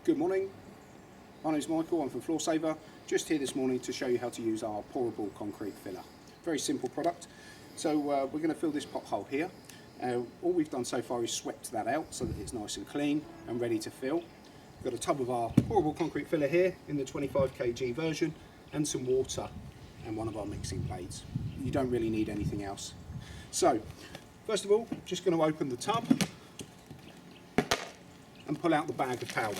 Good morning, my name is Michael, I'm from Floorsaver. Just here this morning to show you how to use our Pourable Concrete Filler. Very simple product. So we're going to fill this pothole here. All we've done so far is swept that out so that it's nice and clean and ready to fill. We've got a tub of our Pourable Concrete Filler here in the 25 kg version and some water and one of our mixing blades. You don't really need anything else. So first of all, just going to open the tub and pull out the bag of powder.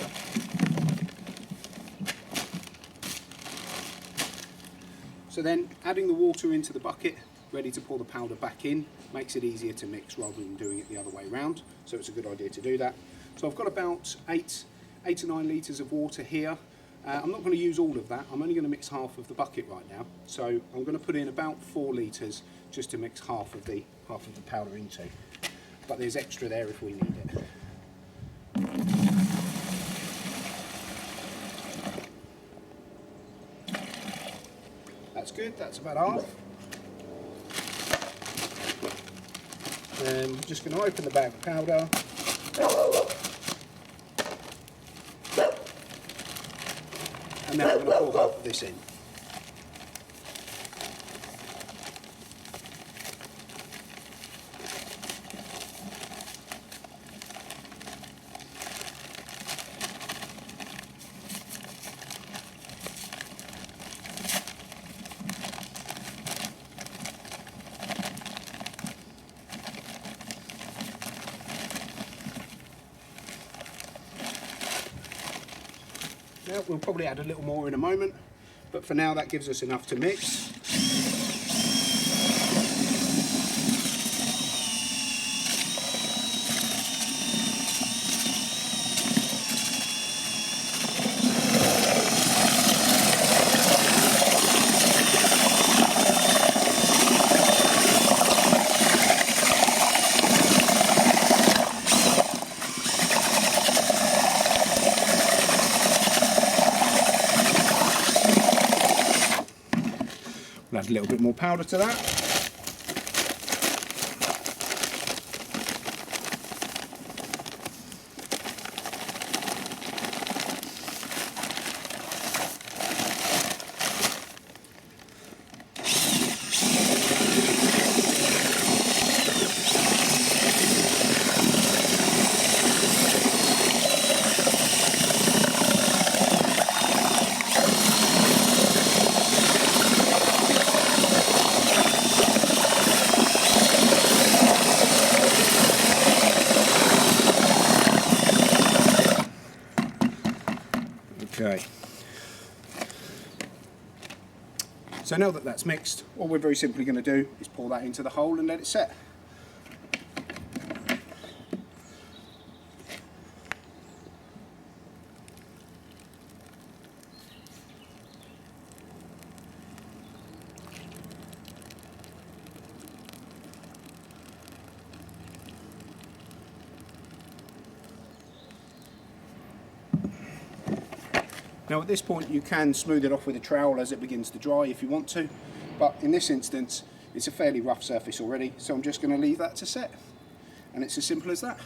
So then adding the water into the bucket, ready to pour the powder back in, makes it easier to mix rather than doing it the other way around. So it's a good idea to do that. So I've got about 8 to 9 litres of water here. I'm not going to use all of that, I'm only going to mix half of the bucket right now. So I'm going to put in about 4 litres just to mix half of the powder into. But there's extra there if we need it. That's good, that's about half. And I'm just going to open the bag of powder. And then I'm going to pour half of this in. Now, we'll probably add a little more in a moment, but for now that gives us enough to mix. We'll add a little bit more powder to that. Okay, so now that that's mixed, all we're very simply going to do is pour that into the hole and let it set. Now at this point you can smooth it off with a trowel as it begins to dry if you want to, but in this instance it's a fairly rough surface already, so I'm just going to leave that to set, and it's as simple as that.